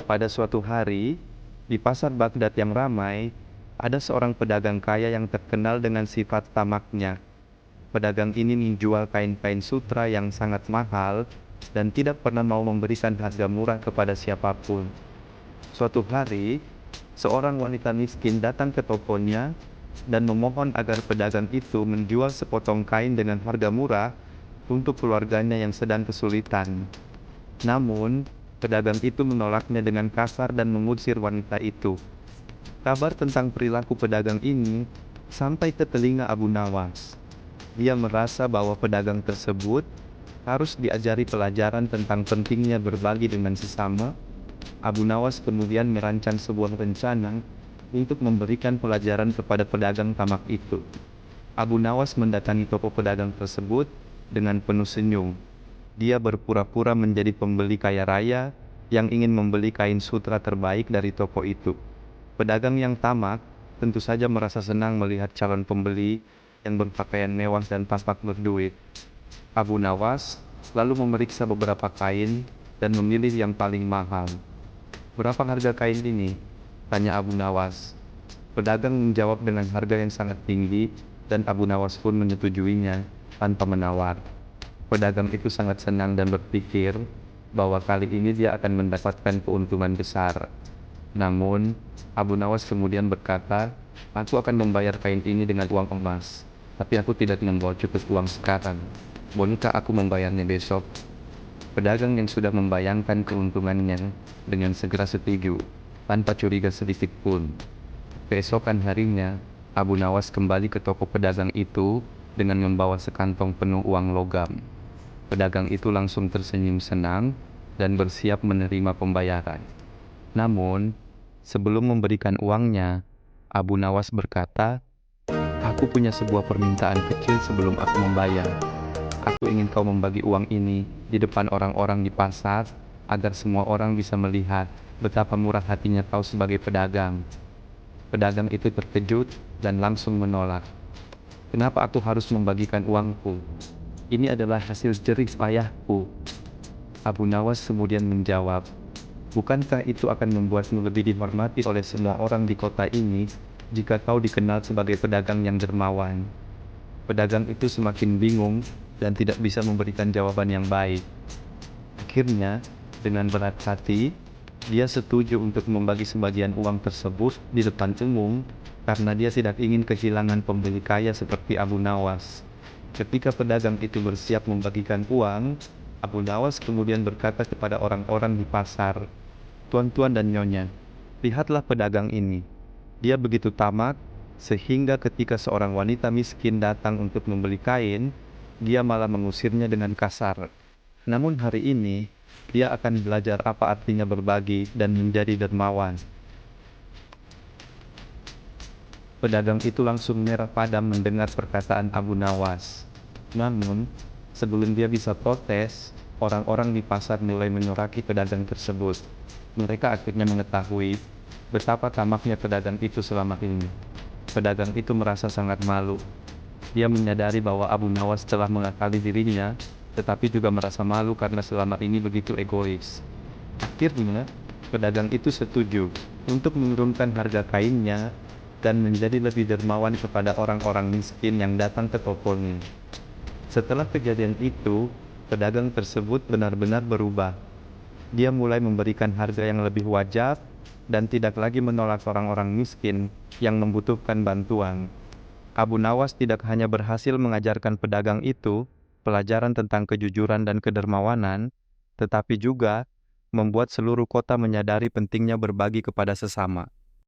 Pada suatu hari, di pasar Baghdad yang ramai, ada seorang pedagang kaya yang terkenal dengan sifat tamaknya. Pedagang ini menjual kain-kain sutra yang sangat mahal dan tidak pernah mau memberikan harga murah kepada siapapun. Suatu hari, seorang wanita miskin datang ke tokonya dan memohon agar pedagang itu menjual sepotong kain dengan harga murah untuk keluarganya yang sedang kesulitan. Namun, pedagang itu menolaknya dengan kasar dan mengusir wanita itu. Kabar tentang perilaku pedagang ini sampai ke telinga Abu Nawas. Dia merasa bahwa pedagang tersebut harus diajari pelajaran tentang pentingnya berbagi dengan sesama. Abu Nawas kemudian merancang sebuah rencana untuk memberikan pelajaran kepada pedagang tamak itu. Abu Nawas mendatangi toko pedagang tersebut dengan penuh senyum. Dia berpura-pura menjadi pembeli kaya raya yang ingin membeli kain sutra terbaik dari toko itu. Pedagang yang tamak tentu saja merasa senang melihat calon pembeli yang berpakaian mewah dan tampak berduit. Abu Nawas lalu memeriksa beberapa kain dan memilih yang paling mahal. "Berapa harga kain ini?" tanya Abu Nawas. Pedagang menjawab dengan harga yang sangat tinggi dan Abu Nawas pun menyetujuinya tanpa menawar. Pedagang itu sangat senang dan berpikir bahwa kali ini dia akan mendapatkan keuntungan besar. Namun, Abu Nawas kemudian berkata, "Aku akan membayar kain ini dengan uang emas, tapi aku tidak membawa cukup uang sekarang. Bolehkah aku membayarnya besok?" Pedagang yang sudah membayangkan keuntungannya dengan segera setuju, tanpa curiga sedikit pun. Keesokan harinya, Abu Nawas kembali ke toko pedagang itu dengan membawa sekantong penuh uang logam. Pedagang itu langsung tersenyum senang dan bersiap menerima pembayaran. Namun, sebelum memberikan uangnya, Abu Nawas berkata, "Aku punya sebuah permintaan kecil sebelum aku membayar. Aku ingin kau membagi uang ini di depan orang-orang di pasar, agar semua orang bisa melihat betapa murah hatinya kau sebagai pedagang." Pedagang itu terkejut dan langsung menolak. "Kenapa aku harus membagikan uangku? Ini adalah hasil jerih payahku." Abu Nawas kemudian menjawab, "Bukankah itu akan membuatmu lebih dihormati oleh semua orang di kota ini jika kau dikenal sebagai pedagang yang dermawan?" Pedagang itu semakin bingung dan tidak bisa memberikan jawaban yang baik. Akhirnya, dengan berat hati, dia setuju untuk membagi sebagian uang tersebut di depan umum karena dia tidak ingin kehilangan pembeli kaya seperti Abu Nawas. Ketika pedagang itu bersiap membagikan uang, Abu Nawas kemudian berkata kepada orang-orang di pasar, "Tuan-tuan dan nyonya, lihatlah pedagang ini. Dia begitu tamak, sehingga ketika seorang wanita miskin datang untuk membeli kain, dia malah mengusirnya dengan kasar. Namun hari ini, dia akan belajar apa artinya berbagi dan menjadi dermawan." Pedagang itu langsung merah padam mendengar perkataan Abu Nawas. Namun, sebelum dia bisa protes, orang-orang di pasar mulai menyoraki pedagang tersebut. Mereka akhirnya mengetahui betapa tamaknya pedagang itu selama ini. Pedagang itu merasa sangat malu. Dia menyadari bahwa Abu Nawas telah mengakali dirinya, tetapi juga merasa malu karena selama ini begitu egois. Akhirnya, pedagang itu setuju untuk menurunkan harga kainnya dan menjadi lebih dermawan kepada orang-orang miskin yang datang ke tokonya. Setelah kejadian itu, pedagang tersebut benar-benar berubah. Dia mulai memberikan harga yang lebih wajar dan tidak lagi menolak orang-orang miskin yang membutuhkan bantuan. Abu Nawas tidak hanya berhasil mengajarkan pedagang itu pelajaran tentang kejujuran dan kedermawanan, tetapi juga membuat seluruh kota menyadari pentingnya berbagi kepada sesama.